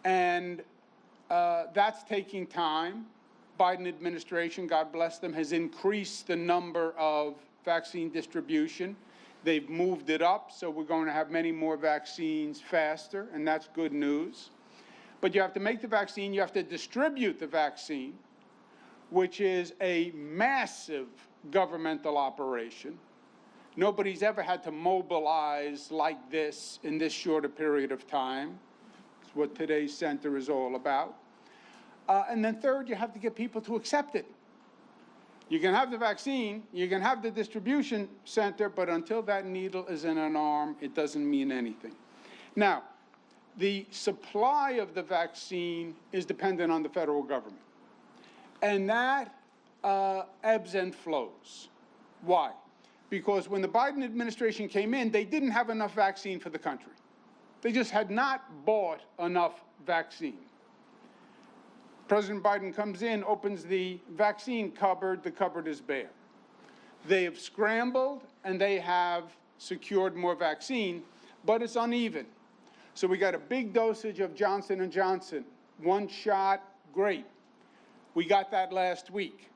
And that's taking time. Biden administration, God bless them, has increased the number of vaccine distribution. They've moved it up, so we're going to have many more vaccines faster, and that's good news. But you have to make the vaccine, you have to distribute the vaccine, which is a massive governmental operation. Nobody's ever had to mobilize like this in this short a period of time. It's what today's center is all about. And then third, you have to get people to accept it. You can have the vaccine, you can have the distribution center, but until that needle is in an arm, it doesn't mean anything. Now, the supply of the vaccine is dependent on the federal government. And that ebbs and flows. Why? Because when the Biden administration came in, they didn't have enough vaccine for the country. They just had not bought enough vaccine. President Biden comes in, opens the vaccine cupboard, the cupboard is bare. They have scrambled and they have secured more vaccine, but it's uneven. So we got a big dosage of Johnson & Johnson, one shot, great. We got that last week.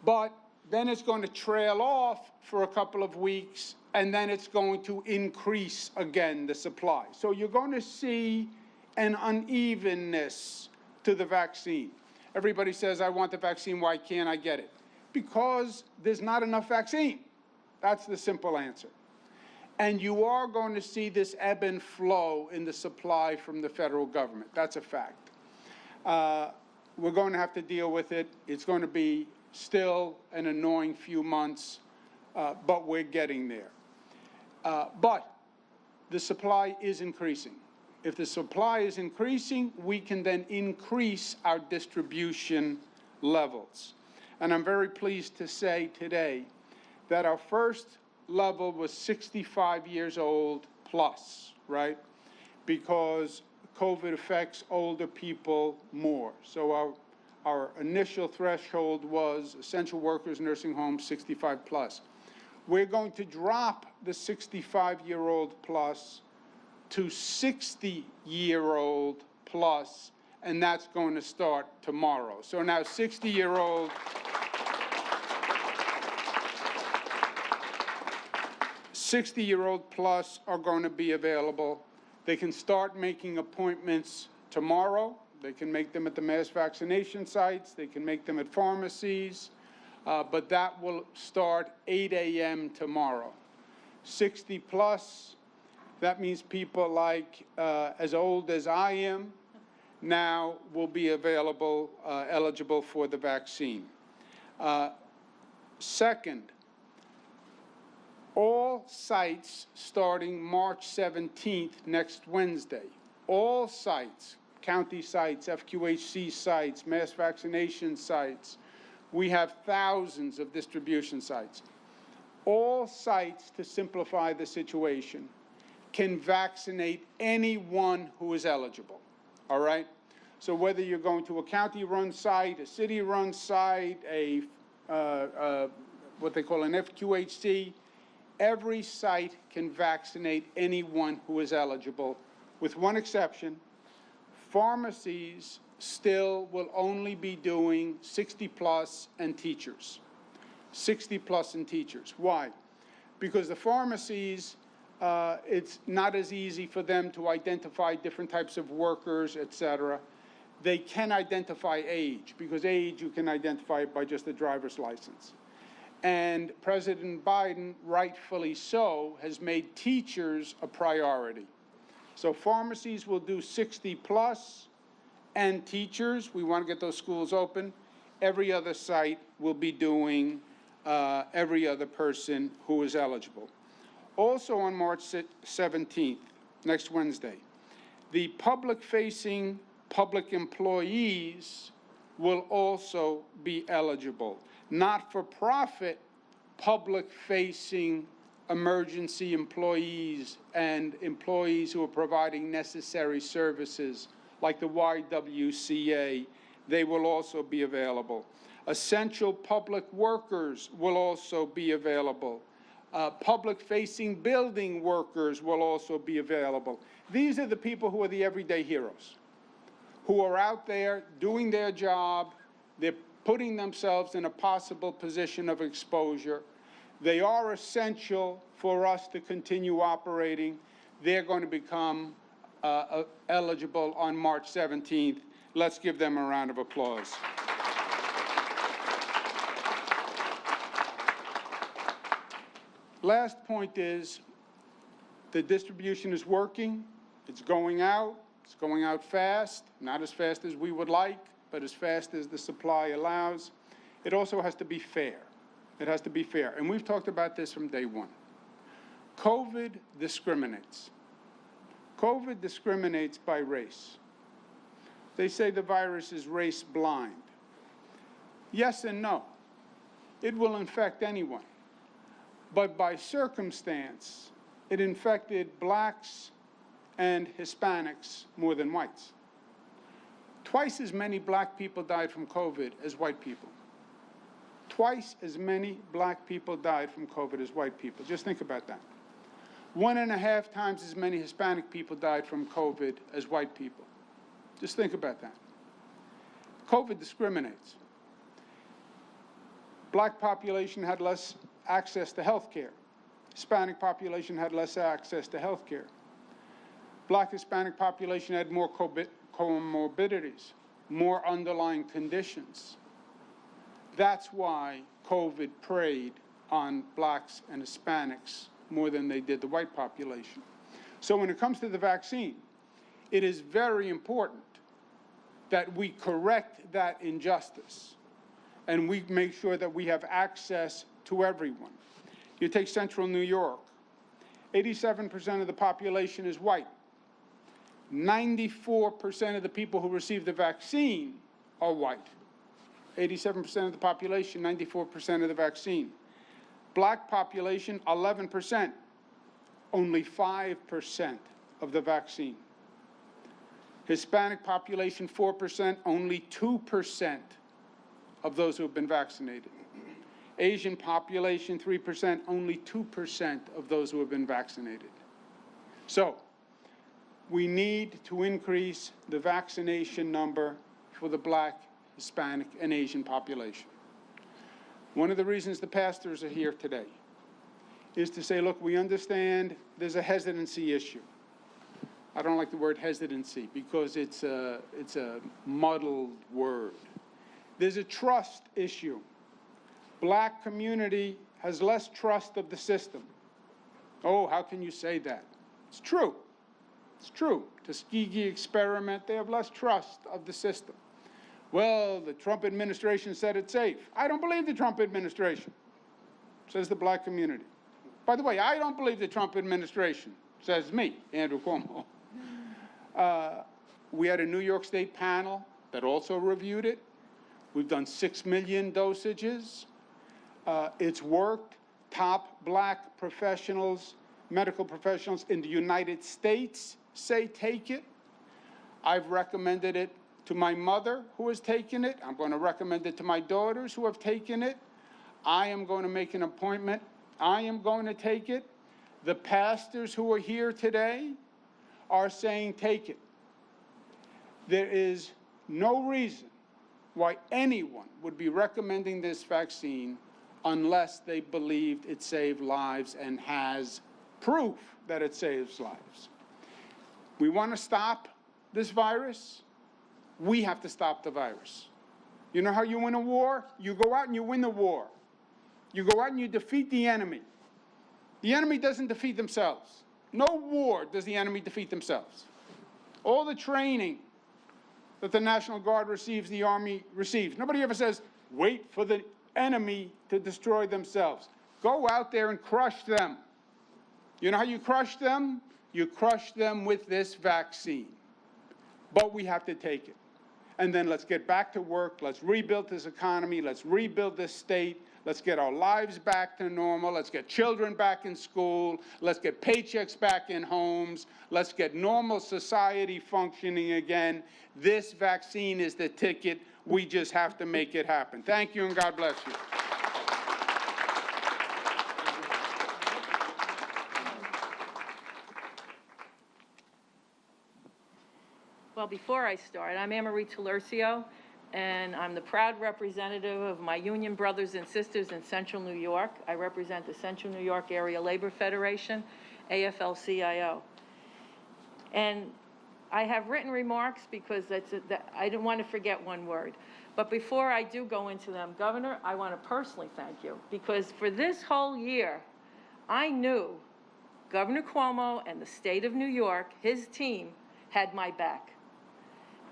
But then it's going to trail off for a couple of weeks, and then it's going to increase again, the supply. So you're going to see an unevenness to the vaccine. Everybody says, I want the vaccine, why can't I get it? Because there's not enough vaccine. That's the simple answer. And you are going to see this ebb and flow in the supply from the federal government. That's a fact. We're going to have to deal with it. It's going to be still an annoying few months, but we're getting there. But the supply is increasing. If the supply is increasing, we can then increase our distribution levels. And I'm very pleased to say today that our first level was 65 years old plus, right? Because COVID affects older people more. So our initial threshold was essential workers, nursing homes, 65 plus. We're going to drop the 65-year-old plus to 60-year-old plus, and that's going to start tomorrow. So now 60-year-old plus are going to be available. They can start making appointments tomorrow. They can make them at the mass vaccination sites. They can make them at pharmacies. But that will start 8 a.m. tomorrow. 60 plus, that means people like as old as I am now will be available, eligible for the vaccine. Second, all sites starting March 17th, next Wednesday, all sites, county sites, FQHC sites, mass vaccination sites, we have thousands of distribution sites. All sites, to simplify the situation, can vaccinate anyone who is eligible, all right? So whether you're going to a county-run site, a city-run site, what they call an FQHC, every site can vaccinate anyone who is eligible, with one exception. Pharmacies still will only be doing 60 plus and teachers. 60 plus and teachers. Why? Because the pharmacies, it's not as easy for them to identify different types of workers, et cetera. They can identify age, because age you can identify by just a driver's license. And President Biden, rightfully so, has made teachers a priority. So pharmacies will do 60 plus, and teachers, we want to get those schools open. Every other site will be doing every other person who is eligible. Also on March 17th, next Wednesday, the public-facing public employees will also be eligible. Not-for-profit public-facing emergency employees and employees who are providing necessary services like the YWCA, they will also be available. Essential public workers will also be available. Public-facing building workers will also be available. These are the people who are the everyday heroes. who are out there doing their job. They're putting themselves in a possible position of exposure. They are essential for us to continue operating. They're going to become eligible on March 17th. Let's give them a round of applause. Last point is the distribution is working. It's going out. It's going out fast, not as fast as we would like, but as fast as the supply allows. It also has to be fair. It has to be fair. And we've talked about this from day one. COVID discriminates. COVID discriminates by race. They say the virus is race blind. Yes and no. It will infect anyone. But by circumstance, it infected blacks and Hispanics more than whites. Twice as many black people died from COVID as white people. Twice as many black people died from COVID as white people. Just think about that. 1.5 times as many Hispanic people died from COVID as white people. Just think about that. COVID discriminates. Black population had less access to health care. Hispanic population had less access to health care. Black Hispanic population had more comorbidities, more underlying conditions. That's why COVID preyed on blacks and Hispanics more than they did the white population. So when it comes to the vaccine, it is very important that we correct that injustice and we make sure that we have access to everyone. You take Central New York, 87% of the population is white. 94% of the people who receive the vaccine are white. 87% of the population, 94% of the vaccine. Black population, 11%, only 5% of the vaccine. Hispanic population, 4%, only 2% of those who have been vaccinated. Asian population, 3%, only 2% of those who have been vaccinated. So, we need to increase the vaccination number for the black, Hispanic, and Asian population. One of the reasons the pastors are here today is to say, look, we understand there's a hesitancy issue. I don't like the word hesitancy because it's a muddled word. There's a trust issue. Black community has less trust of the system. Oh, how can you say that? It's true. It's true. Tuskegee experiment, they have less trust of the system. Well, the Trump administration said it's safe. I don't believe the Trump administration, says the black community. By the way, I don't believe the Trump administration, says me, Andrew Cuomo. We had a New York State panel that also reviewed it. We've done 6 million dosages. It's worked. Top black professionals, medical professionals in the United States say take it. I've recommended it to my mother who has taken it. I'm going to recommend it to my daughters who have taken it. I am going to make an appointment. I am going to take it. The pastors who are here today are saying take it. There is no reason why anyone would be recommending this vaccine unless they believed it saved lives and has proof that it saves lives. We want to stop this virus. We have to stop the virus. You know how you win a war? You go out and you win the war. You go out and you defeat the enemy. The enemy doesn't defeat themselves. No war does the enemy defeat themselves. All the training that the National Guard receives, the Army receives. Nobody ever says, wait for the enemy to destroy themselves. Go out there and crush them. You know how you crush them? You crush them with this vaccine. But we have to take it. And then let's get back to work. Let's rebuild this economy. Let's rebuild this state. Let's get our lives back to normal. Let's get children back in school. Let's get paychecks back in homes. Let's get normal society functioning again. This vaccine is the ticket. We just have to make it happen. Thank you, and God bless you. Well, before I start, I'm Anne-Marie Talercio, and I'm the proud representative of my union brothers and sisters in Central New York. I represent the Central New York Area Labor Federation, AFL-CIO. And I have written remarks because I didn't want to forget one word. But before I do go into them, Governor, I want to personally thank you, because for this whole year, I knew Governor Cuomo and the state of New York, his team, had my back.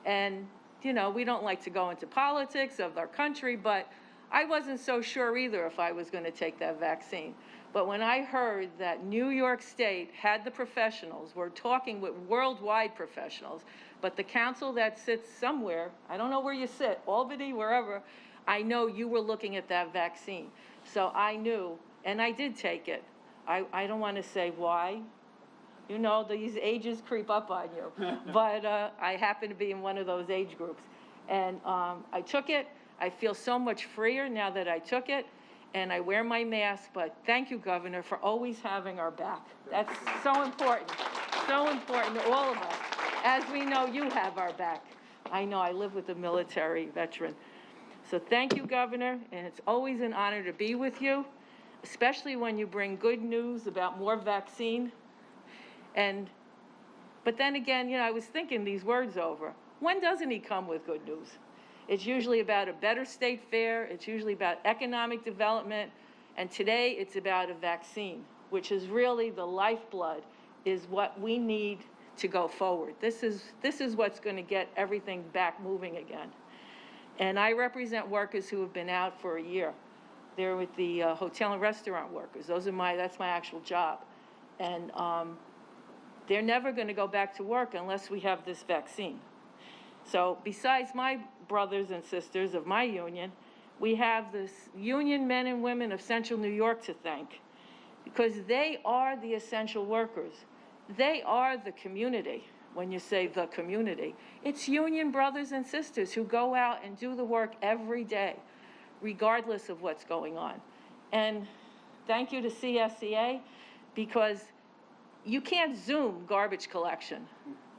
And, you know, we don't like to go into politics of our country, but I wasn't so sure either if I was going to take that vaccine. But when I heard that New York State had the professionals, we're talking with worldwide professionals, but the council that sits somewhere, I don't know where you sit, Albany, wherever, I know you were looking at that vaccine. So I knew, and I did take it. I don't want to say why. You know, these ages creep up on you. But I happen to be in one of those age groups. And I took it. I feel so much freer now that I took it. And I wear my mask. But thank you, Governor, for always having our back. That's so important to all of us. As we know, you have our back. I know, I live with a military veteran. So thank you, Governor, and it's always an honor to be with you, especially when you bring good news about more vaccine. But then again, you know, I was thinking these words over. When doesn't he come with good news? It's usually about a better state fair. It's usually about economic development. And today it's about a vaccine, which is really the lifeblood, is what we need to go forward. This is what's going to get everything back moving again. And I represent workers who have been out for a year. They're with the hotel and restaurant workers. That's my actual job. And they're never going to go back to work unless we have this vaccine. So besides my brothers and sisters of my union, we have this union men and women of Central New York to thank, because they are the essential workers. They are the community. When you say the community, it's union brothers and sisters who go out and do the work every day, regardless of what's going on. And thank you to CSEA, because you can't Zoom garbage collection.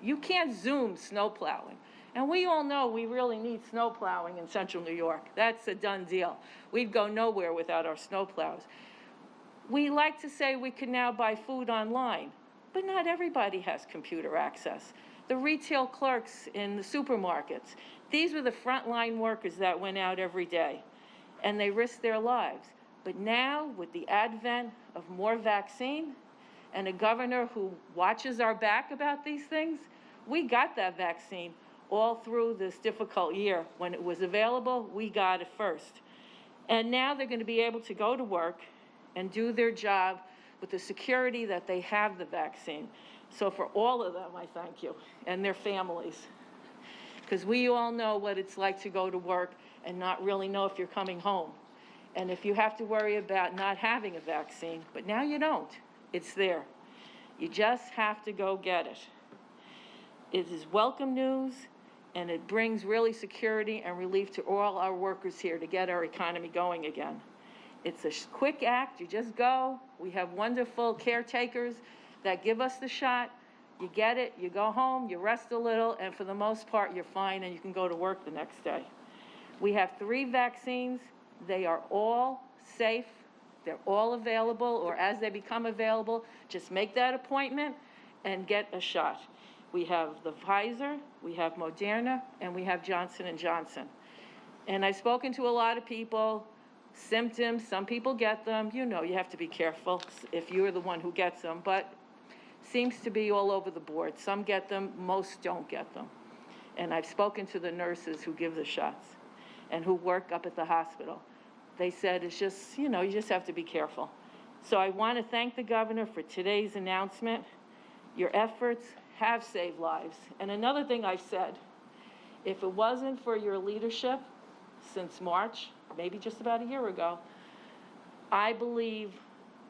You can't Zoom snow plowing. And we all know we really need snow plowing in Central New York. That's a done deal. We'd go nowhere without our snow plows. We like to say we can now buy food online, but not everybody has computer access. The retail clerks in the supermarkets, these were the frontline workers that went out every day, and they risked their lives. But now, with the advent of more vaccine, and a governor who watches our back about these things, we got that vaccine all through this difficult year. When it was available, we got it first. And now they're going to be able to go to work and do their job with the security that they have the vaccine. So for all of them, I thank you, and their families. Because we all know what it's like to go to work and not really know if you're coming home. And if you have to worry about not having a vaccine, but now you don't. It's there. You just have to go get it. It is welcome news, and it brings really security and relief to all our workers here to get our economy going again. It's a quick act. You just go. We have wonderful caretakers that give us the shot. You get it, you go home, you rest a little, and for the most part, you're fine, and you can go to work the next day. We have 3 vaccines. They are all safe. They're all available, or as they become available, just make that appointment and get a shot. We have the Pfizer, we have Moderna, and we have Johnson & Johnson. And I've spoken to a lot of people, symptoms, some people get them. You know, you have to be careful if you're the one who gets them, but seems to be all over the board. Some get them, most don't get them. And I've spoken to the nurses who give the shots and who work up at the hospital. They said it's just, you know, you just have to be careful. So I want to thank the governor for today's announcement. Your efforts have saved lives. And another thing I've said, if it wasn't for your leadership since March, maybe just about a year ago, I believe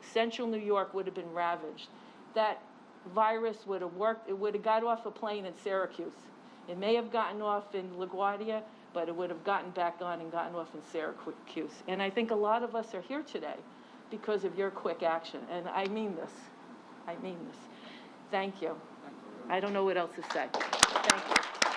Central New York would have been ravaged. That virus would have worked, it would have got off a plane in Syracuse. It may have gotten off in LaGuardia, but it would have gotten back on and gotten off in Syracuse. And I think a lot of us are here today because of your quick action. And I mean this. I mean this. Thank you. I don't know what else to say. Thank you.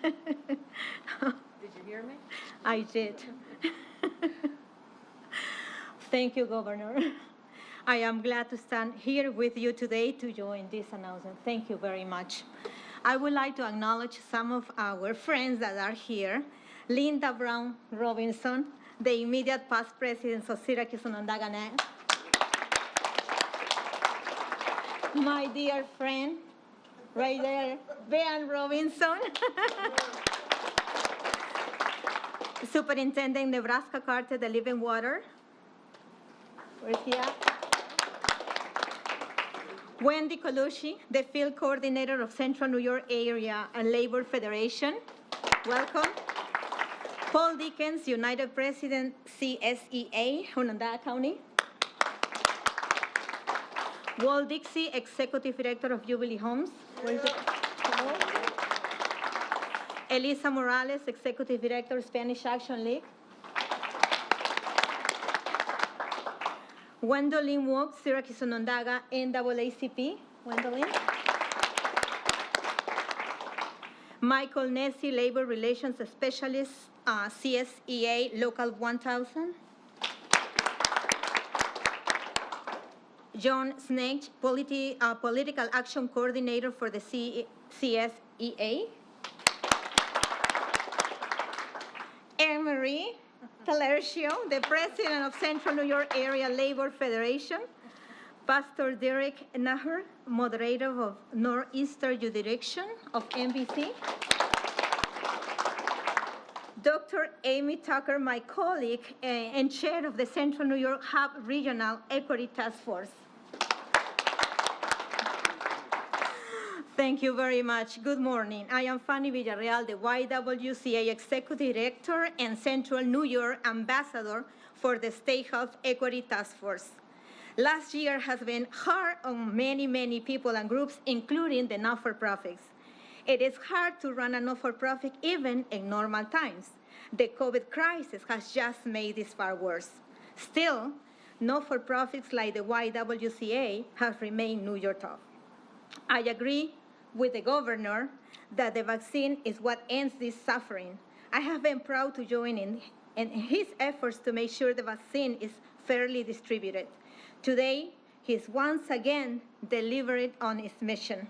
Did you hear me? I did. Thank you, Governor. I am glad to stand here with you today to join this announcement. Thank you very much. I would like to acknowledge some of our friends that are here. Linda Brown Robinson, the immediate past president of Syracuse and Onondaga. My dear friend, right there, Ben Robinson. Superintendent Nebraska Carter, the Living Water. Where's he at? Wendy Colucci, the field coordinator of Central New York Area and Labor Federation. Welcome. Paul Dickens, United President, CSEA, Onondaga County. Walt Dixie, Executive Director of Jubilee Homes. Where is it? Elisa Morales, Executive Director, Spanish Action League. Gwendolyn Wook, Syracuse Onondaga, NAACP. Gwendolyn. Michael Nessie, Labor Relations Specialist, CSEA, Local 1000. John Snake, Political Action Coordinator for the CSEA. Anne-Marie Talercio, the President of Central New York Area Labor Federation. Pastor Derek Naher, Moderator of Northeastern Jurisdiction of NBC. Dr. Amy Tucker, my colleague and chair of the Central New York Hub Regional Equity Task Force. Thank you very much. Good morning. I am Fanny Villarreal, the YWCA Executive Director and Central New York Ambassador for the State Health Equity Task Force. Last year has been hard on many, many people and groups, including the not-for-profits. It is hard to run a not-for-profit even in normal times. The COVID crisis has just made this far worse. Still, not-for-profits like the YWCA have remained New York top. I agree with the governor that the vaccine is what ends this suffering. I have been proud to join in his efforts to make sure the vaccine is fairly distributed. Today, he's once again delivered on his mission.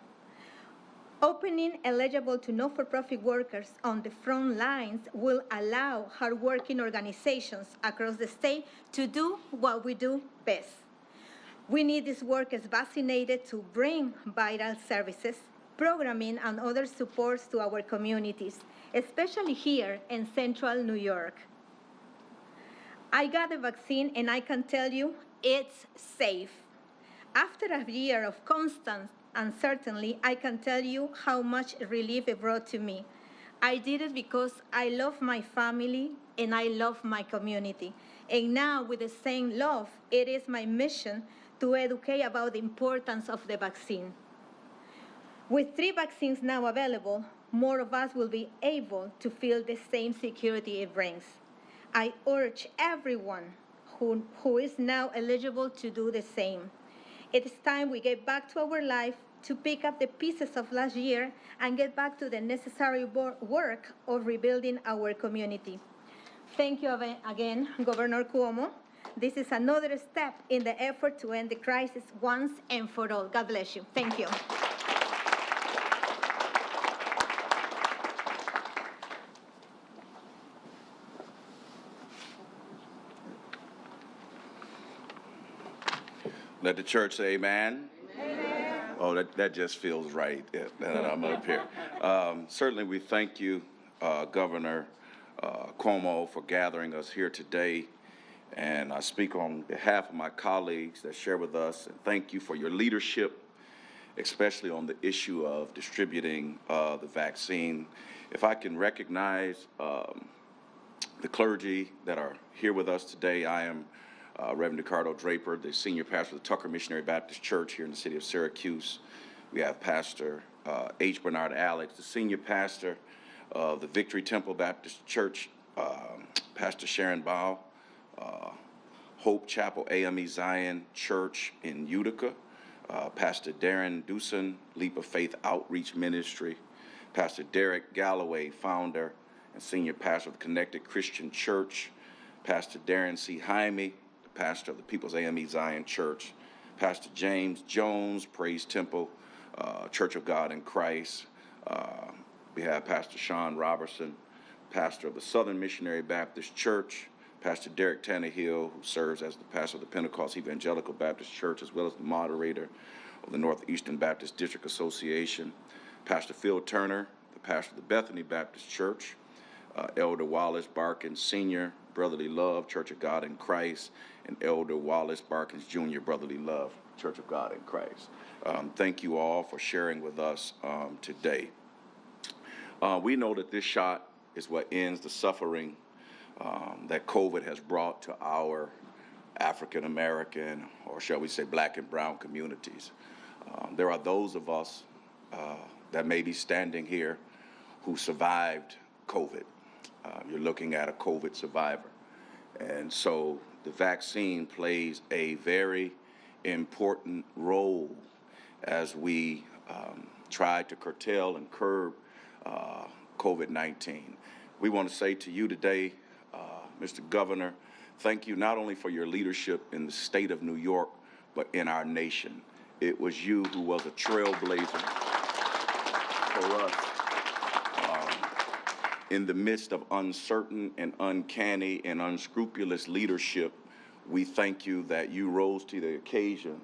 Opening eligible to not-for-profit workers on the front lines will allow hardworking organizations across the state to do what we do best. We need these workers vaccinated to bring vital services, programming, and other supports to our communities, especially here in Central New York. I got the vaccine, and I can tell you it's safe. After a year of constant uncertainty, I can tell you how much relief it brought to me. I did it because I love my family and I love my community. And now, with the same love, it is my mission to educate about the importance of the vaccine. With 3 vaccines now available, more of us will be able to feel the same security it brings. I urge everyone who is now eligible to do the same. It is time we get back to our life, to pick up the pieces of last year and get back to the necessary work of rebuilding our community. Thank you again, Governor Cuomo. This is another step in the effort to end the crisis once and for all. God bless you. Thank you. Let the church say amen. Amen. Oh, that just feels right that I'm up here. Certainly we thank you, Governor Cuomo, for gathering us here today. And I speak on behalf of my colleagues that share with us, and thank you for your leadership, especially on the issue of distributing the vaccine. If I can recognize the clergy that are here with us today, I am Reverend Ricardo Draper, the senior pastor of the Tucker Missionary Baptist Church here in the city of Syracuse. We have Pastor H. Bernard Alex, the senior pastor of the Victory Temple Baptist Church, Pastor Sharon Bow, Hope Chapel AME Zion Church in Utica, Pastor Darren Doosan, Leap of Faith Outreach Ministry, Pastor Derek Galloway, founder and senior pastor of the Connected Christian Church, Pastor Darren C. Jaime, the pastor of the People's AME Zion Church, Pastor James Jones, Praise Temple, Church of God in Christ. We have Pastor Sean Robertson, pastor of the Southern Missionary Baptist Church, Pastor Derek Tannehill, who serves as the pastor of the Pentecost Evangelical Baptist Church, as well as the moderator of the Northeastern Baptist District Association, Pastor Phil Turner, the pastor of the Bethany Baptist Church, Elder Wallace Barkins Sr., Brotherly Love, Church of God in Christ, and Elder Wallace Barkins Jr., Brotherly Love, Church of God in Christ. Thank you all for sharing with us today. We know that this shot is what ends the suffering that COVID has brought to our African American, or shall we say black and brown communities. There are those of us that may be standing here who survived COVID. You're looking at a COVID survivor. And so the vaccine plays a very important role as we try to curtail and curb COVID-19. We want to say to you today, Mr. Governor, thank you not only for your leadership in the state of New York, but in our nation. It was you who was a trailblazer for us in the midst of uncertain and uncanny and unscrupulous leadership. We thank you that you rose to the occasion,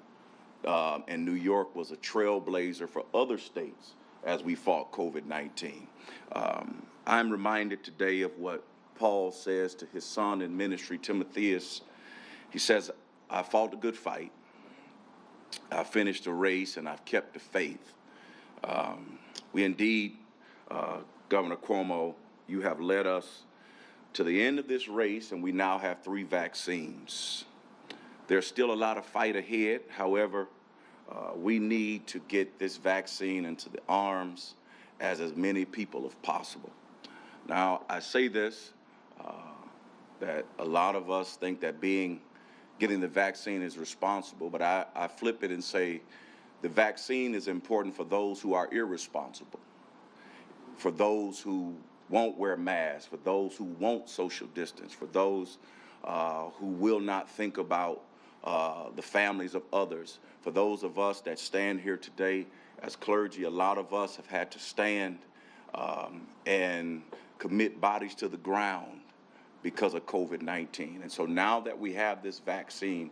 and New York was a trailblazer for other states as we fought COVID-19. I'm reminded today of what Paul says to his son in ministry, Timotheus. He says, I fought a good fight, I finished the race, and I've kept the faith. We indeed, Governor Cuomo, you have led us to the end of this race, and we now have 3 vaccines. There's still a lot of fight ahead. However, we need to get this vaccine into the arms as many people as possible. Now, I say this, that a lot of us think that getting the vaccine is responsible, but I flip it and say the vaccine is important for those who are irresponsible, for those who won't wear masks, for those who won't social distance, for those who will not think about the families of others, for those of us that stand here today as clergy. A lot of us have had to stand and commit bodies to the ground because of COVID-19. And so now that we have this vaccine,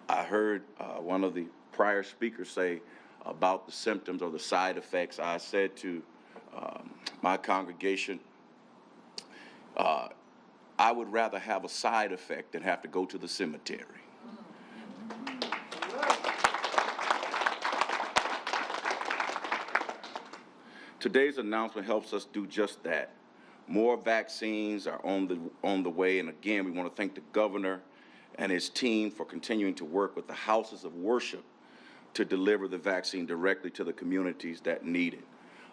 I heard one of the prior speakers say about the symptoms or the side effects. I said to my congregation, I would rather have a side effect than have to go to the cemetery. Today's announcement helps us do just that. More vaccines are on the way, and again, we want to thank the governor and his team for continuing to work with the houses of worship to deliver the vaccine directly to the communities that need it.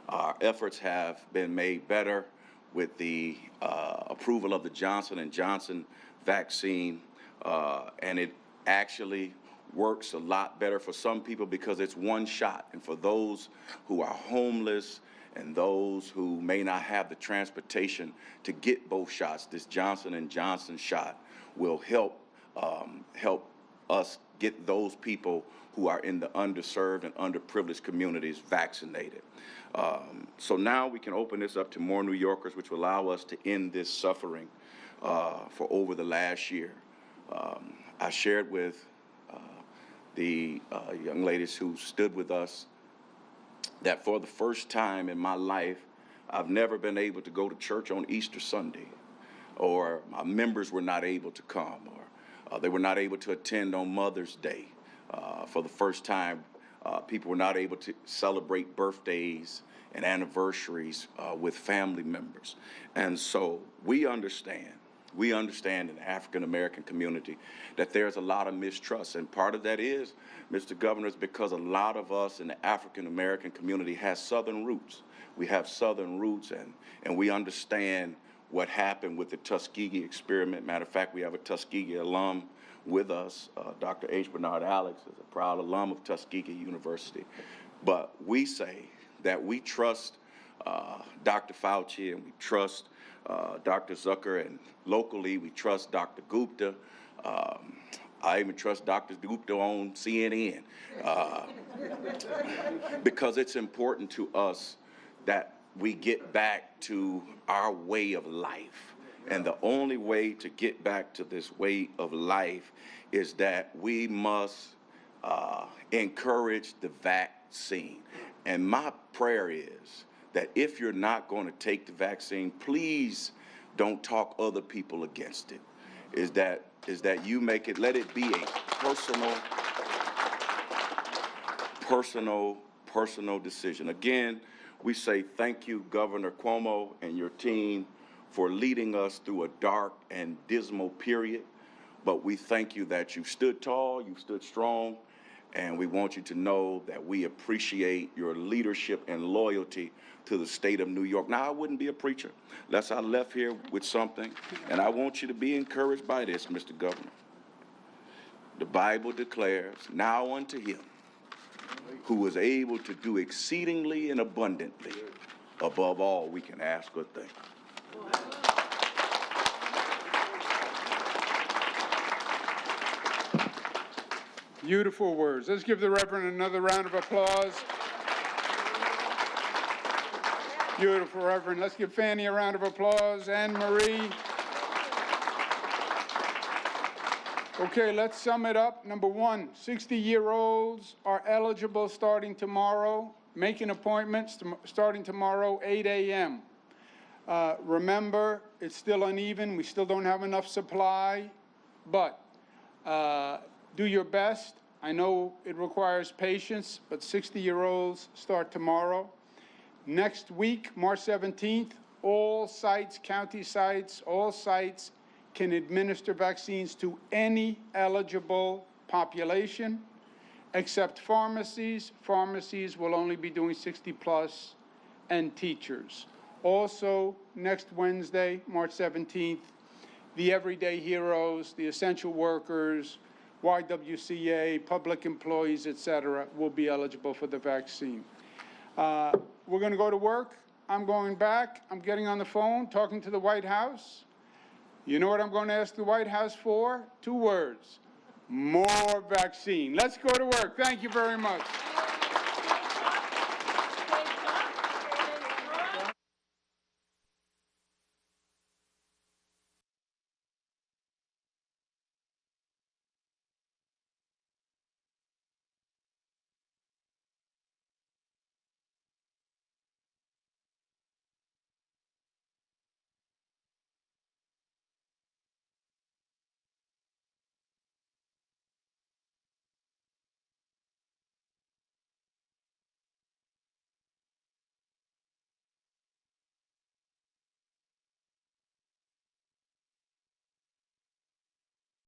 Our efforts have been made better with the approval of the Johnson & Johnson vaccine, and it actually works a lot better for some people because it's one shot. And for those who are homeless and those who may not have the transportation to get both shots, this Johnson & Johnson shot will help us get those people who are in the underserved and underprivileged communities vaccinated. So now we can open this up to more New Yorkers, which will allow us to end this suffering for over the last year. I shared with the young ladies who stood with us that for the first time in my life, I've never been able to go to church on Easter Sunday, or my members were not able to come, or they were not able to attend on Mother's Day. For the first time, people were not able to celebrate birthdays and anniversaries with family members. And so we understand in the African American community that there's a lot of mistrust. And part of that is, Mr. Governor, is because a lot of us in the African American community has Southern roots. We have Southern roots, and we understand what happened with the Tuskegee experiment. Matter of fact, we have a Tuskegee alum with us. Dr. H. Bernard Alex is a proud alum of Tuskegee University. But we say that we trust Dr. Fauci, and we trust Dr. Zucker, and locally we trust Dr. Gupta. I even trust Dr. Gupta on CNN because it's important to us that we get back to our way of life. And the only way to get back to this way of life is that we must encourage the vaccine. And my prayer is that if you're not going to take the vaccine, please don't talk other people against it. Is that you make it, let it be a personal decision. Again, we say thank you, Governor Cuomo and your team, for leading us through a dark and dismal period. But we thank you that you stood tall, you stood strong, and we want you to know that we appreciate your leadership and loyalty to the state of New York. Now, I wouldn't be a preacher unless I left here with something, and I want you to be encouraged by this, Mr. Governor. The Bible declares, now unto him who is able to do exceedingly and abundantly above all we can ask or think. Beautiful words. Let's give the Reverend another round of applause. Beautiful, Reverend. Let's give Fanny a round of applause. Anne Marie. Okay, let's sum it up. Number one, 60-year-olds are eligible starting tomorrow. Making appointments starting tomorrow, 8 a.m. Remember, it's still uneven. We still don't have enough supply, but do your best. I know it requires patience, but 60-year-olds start tomorrow. Next week, March 17th, all sites, county sites, all sites can administer vaccines to any eligible population, except pharmacies. Pharmacies will only be doing 60+ and teachers. Also, next Wednesday, March 17th, the everyday heroes, the essential workers, YWCA, public employees, etc., will be eligible for the vaccine. We're going to go to work. I'm going back. I'm getting on the phone, talking to the White House. You know what I'm going to ask the White House for? 2 words: more vaccine. Let's go to work. Thank you very much.